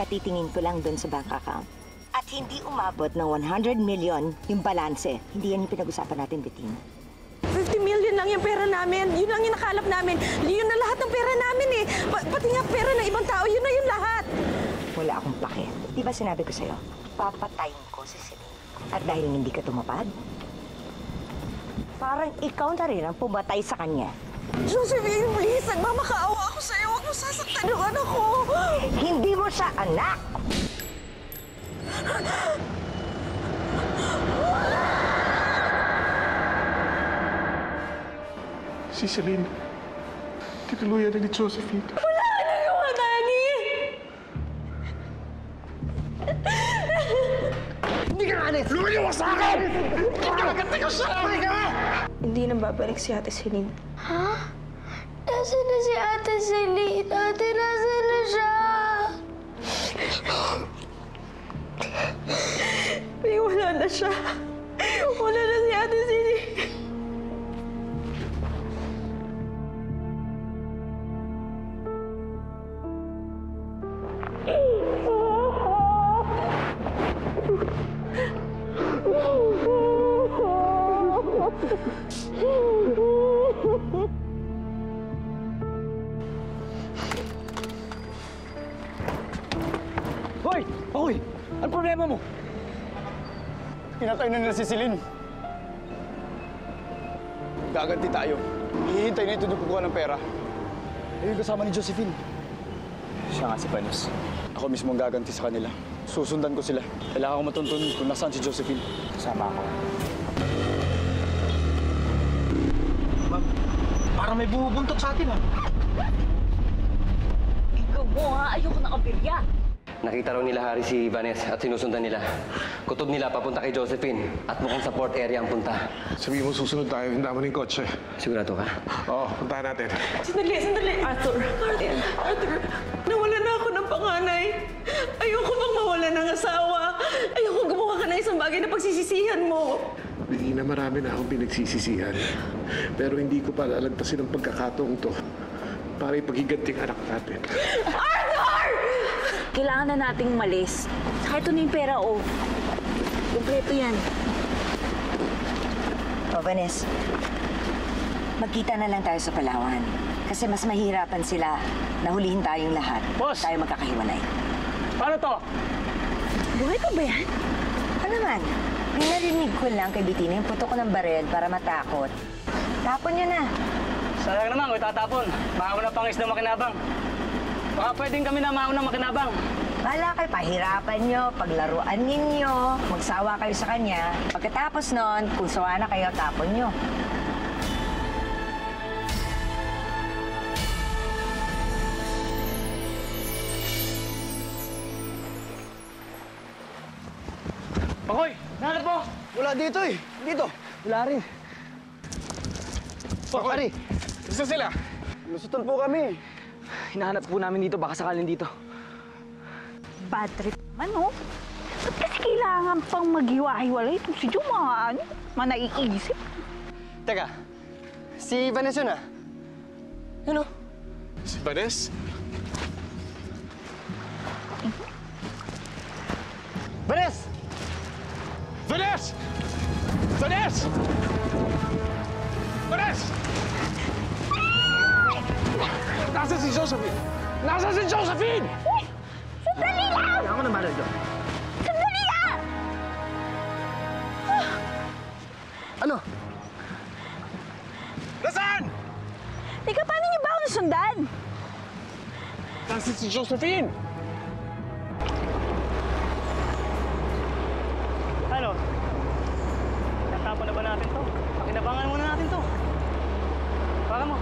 Katitingin ko lang doon sa bank account. At hindi umabot ng 100 million yung balanse. Hindi yan yung pinag-usapan natin, Bettina. 50 million lang yung pera namin. Yun lang yung nakalap namin. Yun na lahat ng pera namin eh. Pati nga pera ng ibang tao, yun na yung lahat. Wala akong pake. Di ba sinabi ko sa'yo, papatayin ko si Celine. At dahil hindi ka tumapad, parang ikaw na rin ang pumatay sa kanya. Josephine, please, nagmamakaawa ako sa'yo. Huwag mo sasaktan yung anak ko. Hindi mo siya anak! Si Celine, tinuluyan na ni Josephine. Wala ka na gawa, Danny! Hindi ka alis! Lumayo ka sa akin! Hindi ka maganda ka sa akin! Hindi na babalik si Ate Celine. Ha? Nasaan na si Ate Celine? Ate, nasaan na siya? May wala na siya. Wala na si Ate Celine. Hoy! Hoy! Ano problema mo? Pinatay na nila si Celine. Gaganti tayo. Hihintay na ito na kukuha ng pera. Ayun kasama ni Josephine. Siya nga si Panos. Ako mismo ang gaganti sa kanila. Susundan ko sila. Kailangan ko matuntun kung nasaan si Josephine. Kasama ako. Ma'am, parang may bumubuntot sa atin, ha? Ikaw mo, ha? Ayoko na kabirya. Nakita raw nila Harry si Vanessa at sinusundan nila. Kutob nila papunta kay Josephine at mukhang sa port area ang punta. Sabihin mo susunod tayo, hindi naman yung kotse. Sigurado ka? Oo, puntahan natin. Sandali. Arthur, nawala na ako ng panganay. Ayoko bang mawala ng asawa. Ayoko gumawa ka ng isang bagay na pagsisisihan mo. Bettina, marami na akong pinagsisisihan. Pero hindi ko pa lalagpasin ang pagkakataong to para ipaghiganting anak natin. Arthur! Kailangan na nating umalis. Saka ito na yung pera, oh. Kompleto yan. O, Vanessa, magkita na lang tayo sa Palawan. Kasi mas mahirapan sila na hulihin tayong lahat. Boss! Tayo magkakahiwalay. Paano to? Buhay pa ba yan? Ano naman? Pinarinig ko lang kay Bettina yung putok ko ng baril para matakot. Tapon niya na. Sayang naman, kung tatapon. Mauna pang isda makinabang. Baka pwedeng kami na mauna makinabang. Wala kayo, pahirapan nyo, paglaruan ninyo, magsawa kayo sa kanya. Pagkatapos nun, kung sawa na kayo, tapon nyo. Pakoy! Nahanap mo! Wala dito eh. Dito. Wala rin. Pakoy! Saan sila? Lusutan po kami. Hinahanap po namin dito, baka sakalin dito. Bad trip naman, oh. Ba't kasi kailangan pang maghiwa-hiwalay itong si Joe, mga naiisip? Teka, si Vanessa na. Ano? Si Vanessa? Vanessa! Vanessa! Vanessa! Vanessa! Nasaan si Josephine? Nasaan si Josephine? Uy! Sandali lang! Ako na malay doon. Sandali lang! Ano? Nasaan? Teka, paano niyo ba ako nasundan? Nasaan si Josephine? Ano? Natapon na ba natin to? Pakinabangan muna natin to. Baka mo.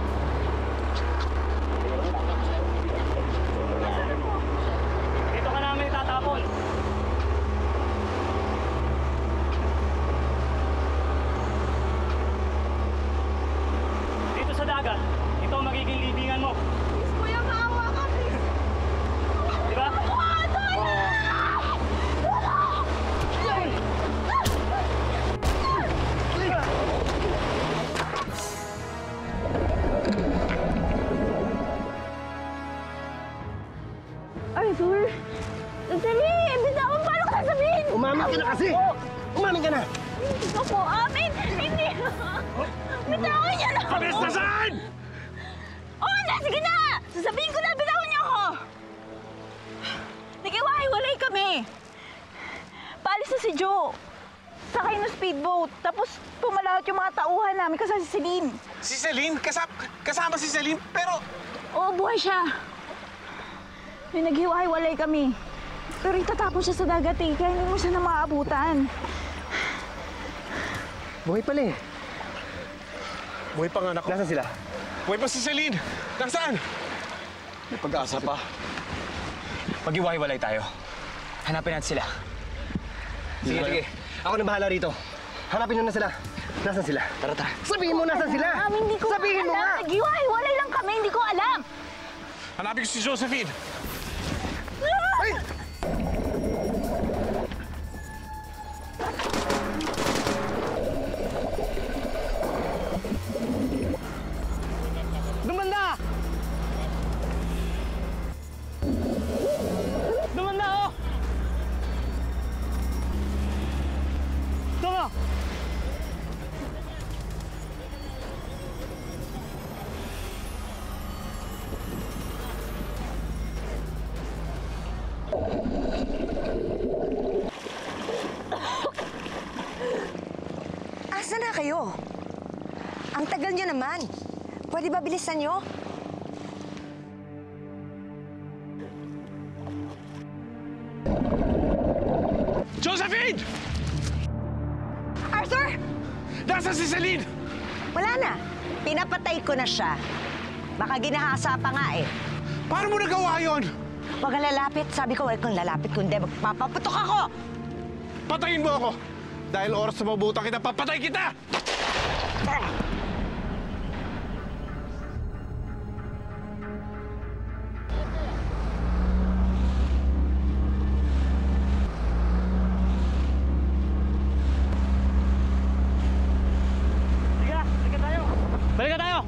Dito ka namin itatapon. Dito sa dagat, ito ang magiging libingan mo. Kuya, maawa ka, please. Di ba? na! Opo, amin! Hindi! Bitawan niyo na ako! Vanessa, nasaan? Oo na, sige na! Sasabihin ko na, bitawan niyo ako! Nag-iwahiwalay kami. Paalis na si Joe. Sakay ng speedboat. Tapos pumalawat yung mga tauhan namin kasama si Celine. Si Celine? Kasama si Celine? Pero... Oo, buhay siya. May naghiwa-hiwalay kami. Pero itatapon siya sa dagat eh, kaya hindi mo siya na maabutan. Buhay pala eh. Buhay pa nga anak ko. Nasaan sila? Buhay pa si Celine! Nasaan? May pag-asa pa. Mag-iwahiwalay tayo. Hanapin natin sila. Sige. Ako na bahala rito. Hanapin nyo na sila. Nasaan sila? Tara. Sabihin mo nasaan sila! Hindi ko Sabihin mo alam. nga! Naghiwa-hiwalay lang kami, hindi ko alam. Hanapin ko si Josephine! Ay! Dumanda! Dumanda ako! Tama! Asa na kayo? Ang tagal nyo naman. Pwede ba bilisan nyo? Josephine! Arthur! Nasaan si Celine? Wala na. Pinapatay ko na siya. Baka ginahasa pa nga eh. Paano mo nagawa yun? Huwag kang lalapit. Sabi ko, huwag kang lalapit. Kundi magpapaputok ako. Patayin mo ako! Dahil oras na mabutan kita, papatay kita! Balik tayo!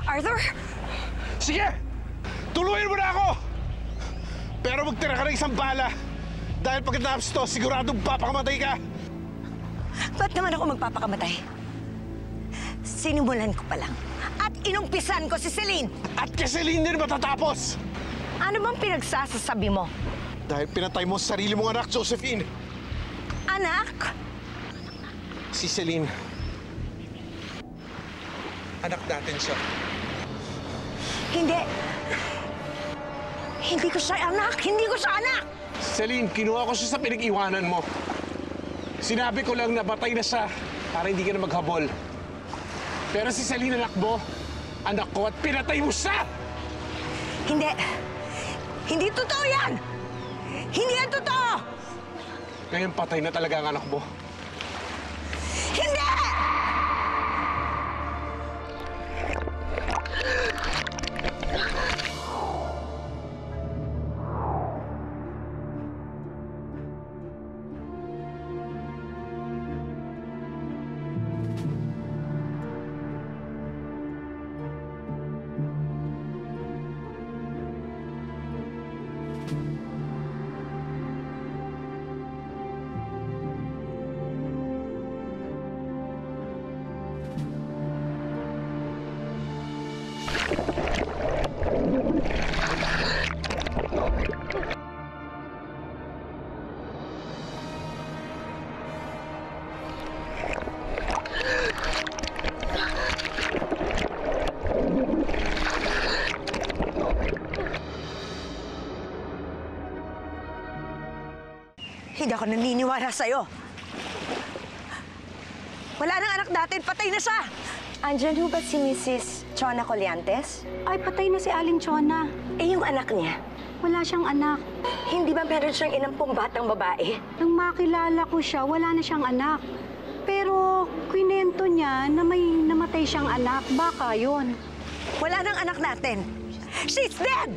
Arthur! Sige! Tuluyan mo na ako! Pero magtira ka ng isang bala. Dahil pagkatapos to, siguradong papakamatay ka. Ba't naman ako magpapakamatay? Sinimulan ko pa lang. At inumpisan ko si Celine. At kay Celine din matatapos. Ano bang pinagsasasabi mo? Dahil pinatay mo sa sarili mong anak, Josephine. Anak? Si Celine. Anak natin siya. Hindi. Hindi ko siya anak! Hindi ko siya anak! Celine, kinuha ko siya sa pinag-iwanan mo. Sinabi ko lang na batay na siya para hindi ka na maghabol. Pero si Celine, anak mo, anak ko, at pinatay mo siya! Hindi. Hindi totoo yan! Hindi yan totoo! Ngayon patay na talaga ang anak mo. Hindi! Hindi ako naniniwala sa'yo. Wala nang anak natin, patay na siya! Andyan ho ba si Mrs. Chona Colliantes? Ay, patay na si Aling Chona. Eh, yung anak niya. Wala siyang anak. Hindi ba meron siyang inampong batang babae? Nang makilala ko siya, wala na siyang anak. Pero kwinento niya na may namatay siyang anak. Baka yon. Wala nang anak natin. She's dead!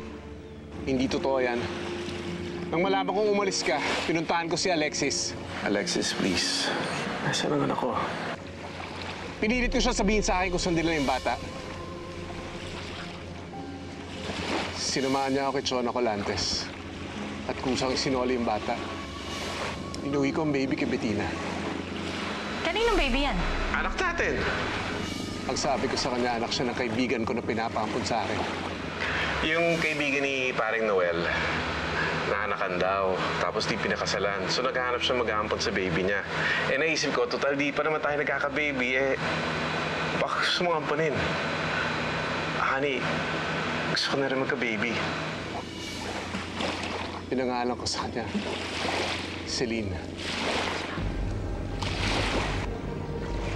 Hindi totoo yan. Nang malaman kong umalis ka, pinuntahan ko si Alexis. Alexis, please. Nasaan ang anak ko? Pinilit ko siya sabihin sa akin kung saan nila yung bata. Sinamahan niya ako kay Chona Colantes. At kusang sinoli yung bata. Inuwi ko ang baby kay Bettina. Kaninong baby yan? Anak natin! Ang sabi ko sa kanya, anak siya ng kaibigan ko na pinapampun sa akin. Yung kaibigan ni paring Noel, naanakan daw, tapos di pinakasalan. So naghahanap siya mag-aampon sa baby niya. Eh naisip ko, total di pa naman tayo nagkaka-baby, eh baka gusto mong amponin. Honey, gusto ko na rin magka-baby. Pinangalan ko sa kanya, Celine.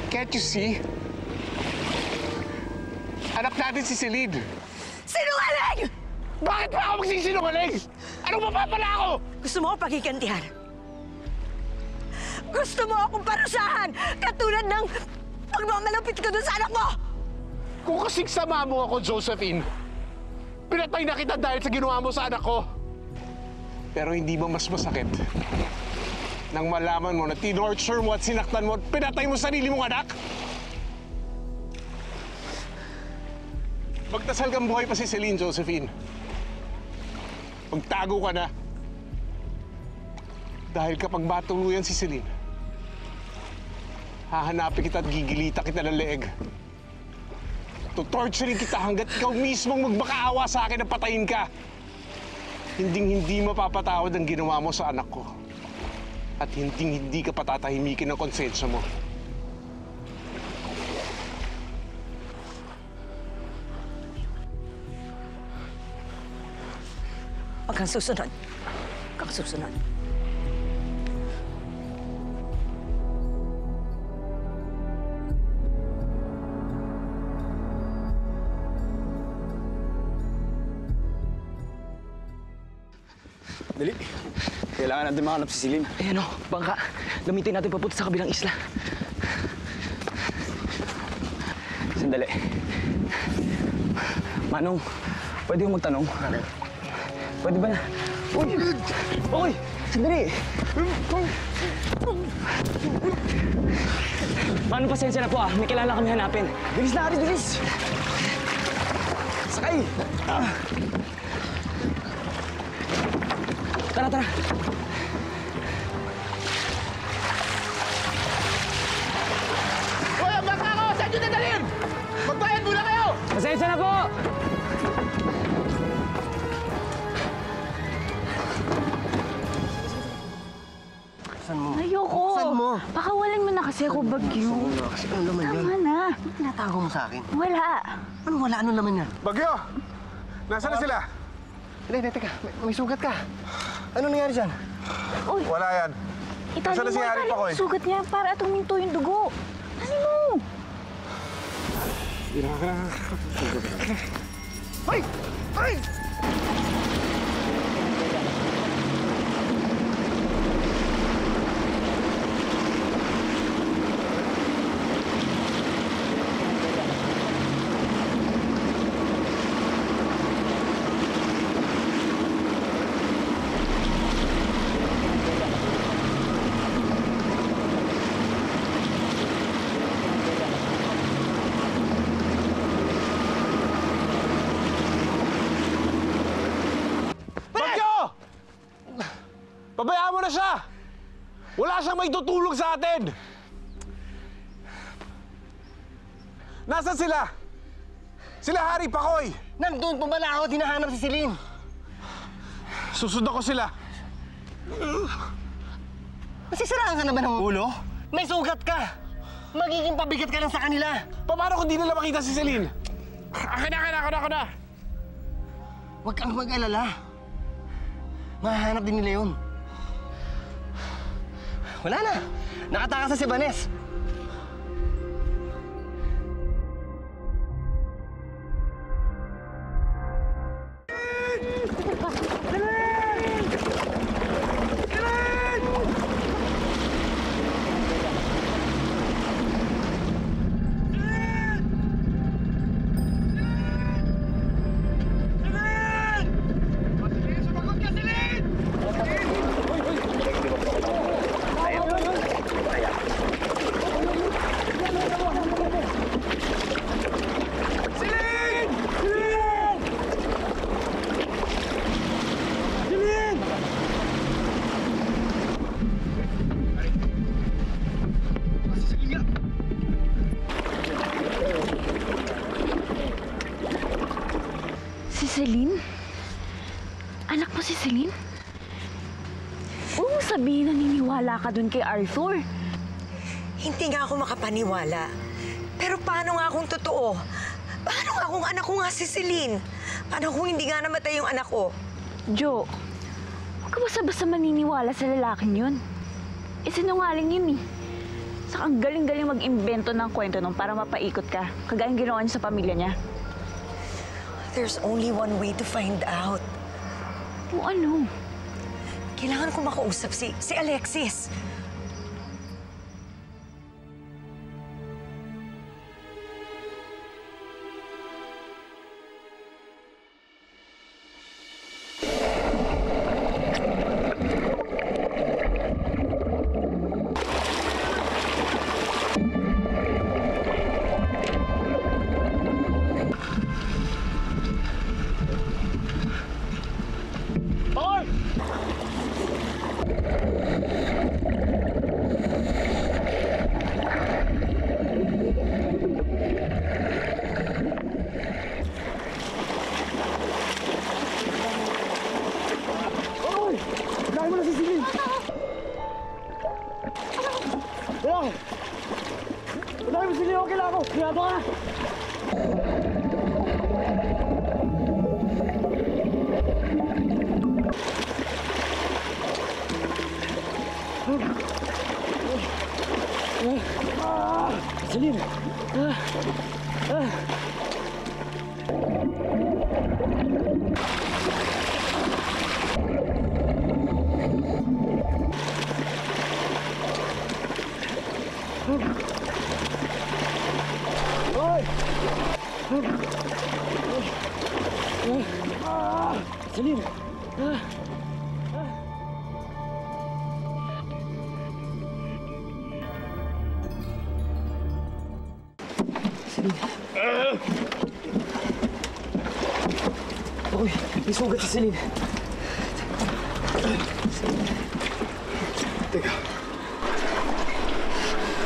Can't you see? Anak natin si Celine. Sinungaling! Bakit pa ako magsisinungaling? Anong mapapala ako? Gusto mo ako pagigantihan? Gusto mo akong parusahan katulad ng pagmamalapit ko doon sa anak mo? Kung kasing sama mo ako, Josephine, pinatay na kita dahil sa ginawa mo sa anak ko. Pero hindi ba mas masakit nang malaman mo na tinorture mo at sinaktan mo at pinatay mo sarili mong anak? Magdasal kang buhay pa si Celine, Josephine. Magtago ka na. Dahil kapag matuluyan si Celine, hahanapin kita at gigilita kita ng leeg. Tutorturing kita hanggat ikaw mismong magmakaawa sa akin na patayin ka. Hinding-hindi mapapatawad ang ginawa mo sa anak ko. At hinding-hindi ka patatahimikin ng konsensya mo. Huwag kang susunod. Huwag kang susunod. Dali. Kailangan natin mahanap si Celine. Eh ano, bangka. Gamitin natin papunta sa kabilang isla. Sandali. Manong, pwede yung magtanong? Pwede ba na? Uy! Uy! Sandali! Manong, pasensya na po ah. May kilala kami hanapin. Bilis na, Ari! Bilis! Sakay! Tara, tara. Hoy, ang bangka ko! Saan nyo dadalhin? Magbayad muna kayo! Pasensya na po! Ayoko. Saan mo? Pakawalan mo na kasi ako bagyo. Kasi ano naman yan? Tama na. Ano tinatago mo sa akin? Wala. Ano wala? Ano naman yan? Bagyo! Nasaan na sila? Hindi, teka. May sugat ka. Ano nangyari dyan? Uy, Wala yan. itali Nasaan na si mo, Harry itali mo Pakoy? yung sugat niya para tuminto yung dugo. Kasi mo. Ay! Ay! Pabayaan mo na siya! Wala siyang may tutulong sa atin! Nasaan sila? Sila Harry Pakoy! Nandun pumala ako, dinahanap si Celine. Susundan ko sila. Nasisiraan ka na ba ng ulo? May sugat ka! Magiging pabigat ka lang sa kanila. Paano kung di nila makita si Celine? Akin na! Huwag kang mag-alala. Mahahanap din nila yun. Wala na. Nakatakas na si Vanessa. Si Celine? Anak mo si Celine? Huwag mo sabihin naniniwala ka dun kay Arthur. Hindi nga ako makapaniwala. Pero paano nga kung totoo? Paano nga kung anak ko nga si Celine? Paano kung hindi nga namatay yung anak ko? Jo, huwag ka basta-basta maniniwala sa lalaking yun. Sinungaling yun eh. Saka ang galing-galing mag-imbento ng kwento nung para mapaikot ka. Kagaya yung ginawa niya sa pamilya niya. There's only one way to find out. O ano? Kailangan ko makausap si Alexis. Celine! Celine! Uy, may sugat si Celine. Teka.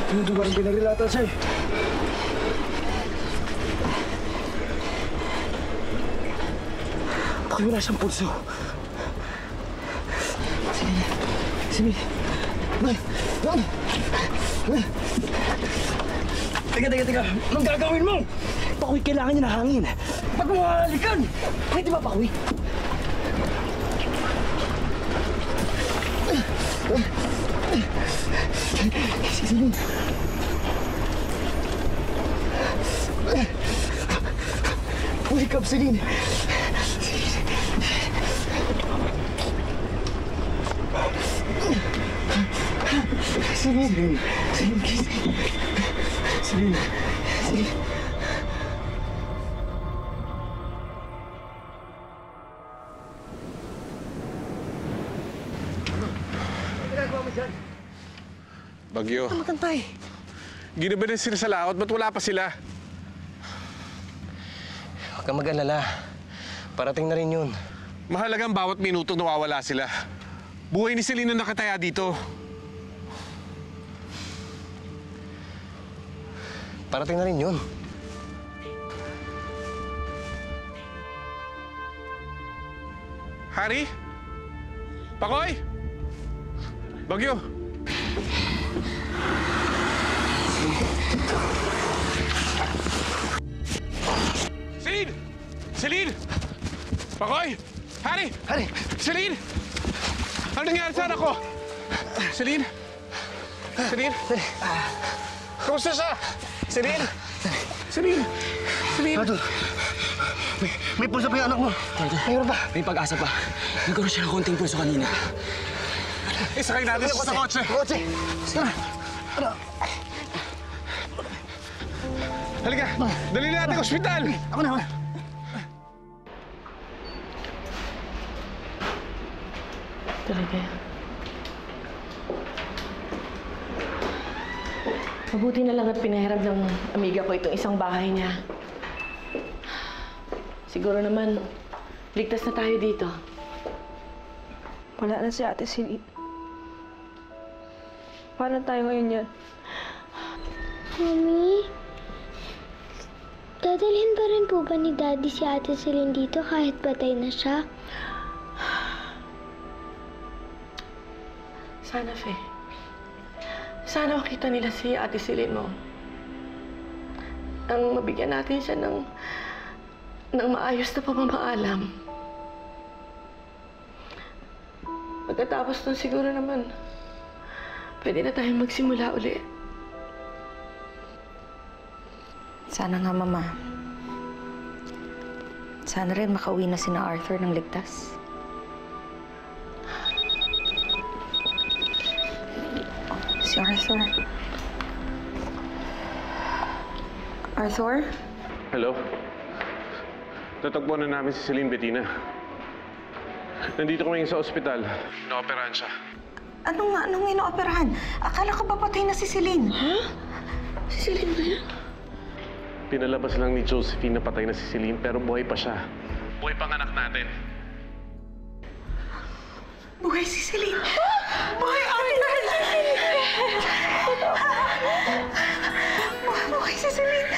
Yung lugar ang pinarilata siya eh. Bakit wala siyang pulso? Celine. Celine. Teka. Anong gagawin mo? Pakoy, kailangan niya ng hangin. Ba't mo hahalikan? Ay, di ba, Pakoy? Celine. Wake up, Celine. Celine. Bagyo. Magantay. Ginabi na sila sa laot, ba't wala pa sila? Huwag kang mag-alala. Parating na rin yun. Mahalagang bawat minuto nawawala sila. Buhay ni Celine na nakataya dito. Parating na rin yun. Harry? Pakoy? Bagyo? Celine! Celine! Pakoy! Harry! Celine! Ano nangyari sa anak ko? Celine? Celine? Kamusta siya? Celine? Arthur, may pulsa pa yung anak mo. Mayroon pa. May pag-asa pa. Nagkaroon siya ng konting pulso kanina. Isakay natin sa kotse. Tara. Halika, dali natin sa ospital. Ako na. Talaga. Mabuti na lang at pinahiram ng amiga ko itong isang bahay niya. Siguro naman, ligtas na tayo dito. Wala na si Ate Celine. Paano tayo ngayon yan? Mami? Dadalhin pa rin po ba ni Daddy si Ate Celine dito kahit patay na siya? Sana, Fe. Sana makita nila si Ate Celine mo. Nang mabigyan natin siya ng maayos na pamamaalam. Pagkatapos nun siguro naman, pwede na tayong magsimula uli. Sana nga, Mama. Sana rin makauwi na sina Arthur ng ligtas. Si Arthur. Arthur? Hello? Tatagpuan na namin si Celine Bettina. Nandito kami sa ospital. Naoperahan siya. Anong inooperahan? Akala ko ba patay na si Celine? Ha? Si Celine ba yan? Pinalabas lang ni Josephine na patay na si Celine pero buhay pa siya. Buhay pang anak natin. Buhay si Celine! Buhay Arthur! Buhay si Celine!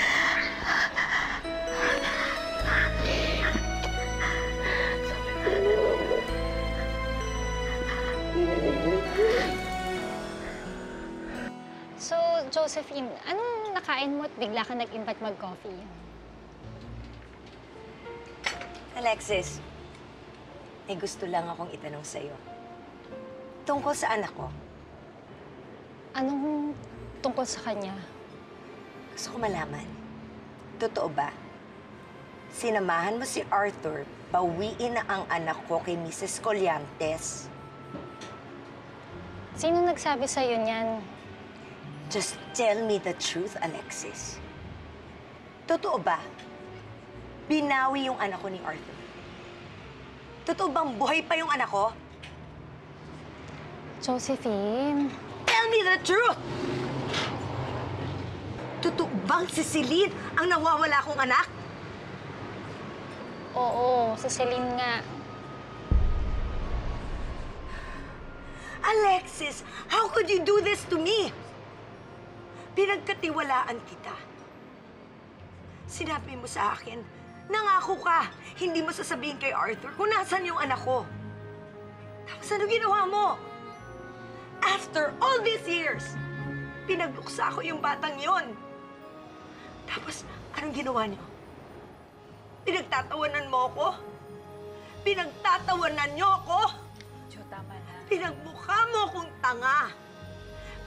So, Josephine, anong nakain mo at bigla ka nag-invite mag-coffee? Alexis, may gusto lang akong itanong sa'yo. Tungkol sa anak ko. Anong tungkol sa kanya? Gusto ko malaman. Totoo ba? Sinamahan mo si Arthur, bawiin na ang anak ko kay Mrs. Collantes. Sino nagsabi sa'yo niyan? Just tell me the truth, Alexis. Totoo ba? Binawi yung anak ko ni Arthur. Totoo bang buhay pa yung anak ko? Josephine... Tell me the truth! Totoo bang si Celine ang nawawala kong anak? Oo, si Celine nga. Alexis, how could you do this to me? Pinagkatiwalaan kita. Sinabi mo sa akin, nangako ka, hindi mo sasabihin kay Arthur kung nasan yung anak ko. Tapos ano ginawa mo? After all these years, pinagbuksa ko yung batang yon. Tapos, anong ginawa niyo? Pinagtatawanan mo ako? Pinagtatawanan niyo ako? Jo, tama na. Pinagmukha mo akong tanga.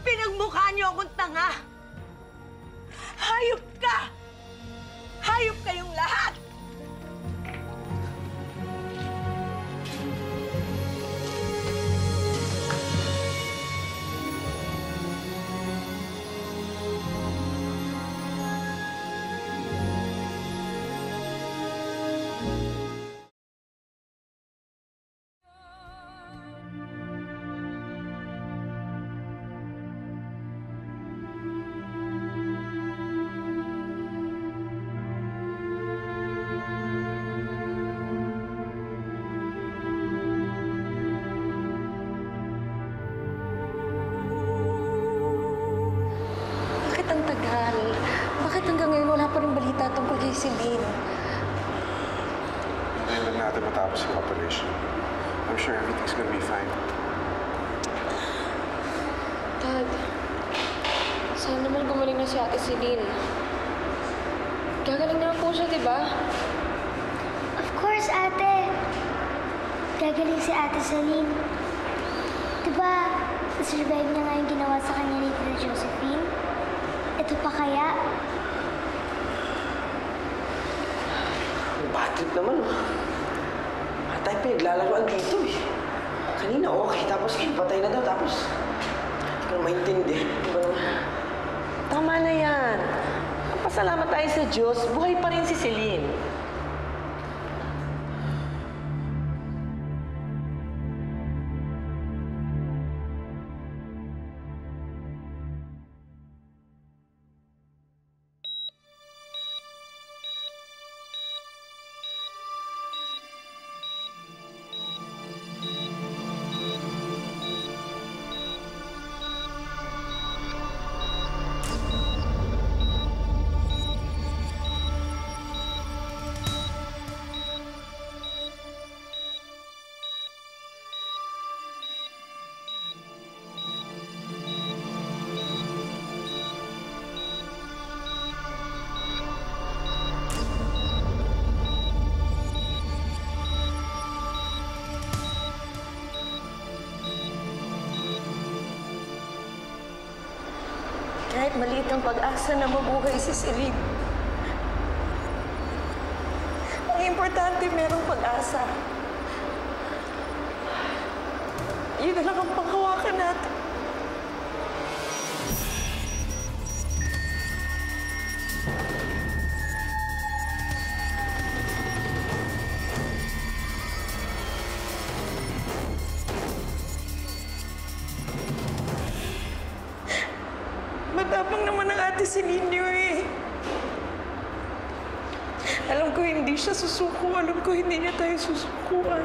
Pinagmukha niyo akong tanga. Hayop ka! Hayop kayong lahat! Bakit hanggang ngayon wala pa rin balita tungkol kay Celine? Ngayon lang natin matapos yung operation. I'm sure everything's gonna be fine. Dad, sana naman gumaling na si Ate Celine. Gagaling naman po siya, di ba? Of course, Ate. Gagaling si Ate Celine. Di ba, survive na nga yung ginawa sa kanya ni Tita Josephine? Ito pa kaya? Bad trip naman, oh. At tayo pinaglalaroan dito, eh. Kanina okay, tapos patay na daw, tapos hindi ko na maintindihan. Diba naman? Tama na yan. Pasalamat tayo sa Diyos, buhay pa rin si Celine. maliit ang pag-asa na mabuhay si Celine. Ang importante, merong pag-asa. Yun na lang ang panghawakan natin. Matapang naman ang ate Celine niyo eh. Alam ko hindi siya susuko. Alam ko hindi niya tayo susukuan.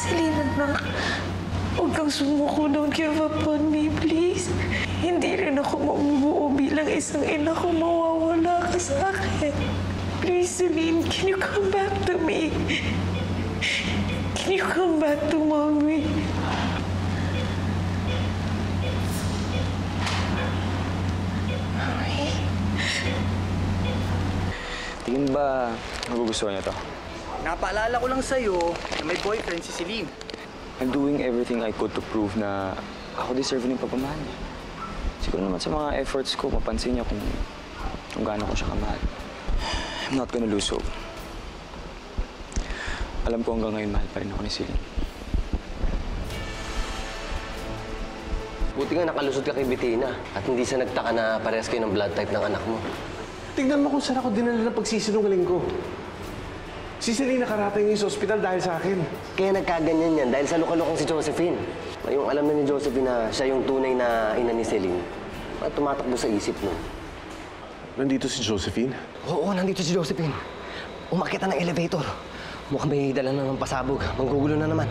Celine, anak. Huwag kang sumuko. Don't give up on me, please. Hindi rin ako mabubuo bilang isang ina kung mawawala ka sa akin. Please, Celine, can you come back to me? Can you come back to mommy? Tingin ba magugustuhan niya to? Napaalala ko lang sa'yo na may boyfriend si Celine. I'm doing everything I could to prove na ako deserve ng pagmamahal niya. Siguro naman sa mga efforts ko, mapansin niya kung gaano ko siya kamahal. I'm not gonna lose hope. Alam ko hanggang ngayon mahal pa rin ako ni Celine. Buti nga nakalusot ka kay Bettina at hindi siya nagtaka na parehas kayo ng blood type ng anak mo. Tingnan mo kung saan ako dinala ng pagsisinungaling ko. Si Celine nakarating ngayon sa ospital dahil sa akin. Kaya nagkaganyan yan dahil sa lukalokong si Josephine. Yung alam na ni Josephine na siya yung tunay na ina ni Celine, tumatakbo sa isip mo. Nandito si Josephine? Oo, nandito si Josephine. Umakyat na ng elevator. Mukhang may dala na ng pasabog. Manggugulo na naman.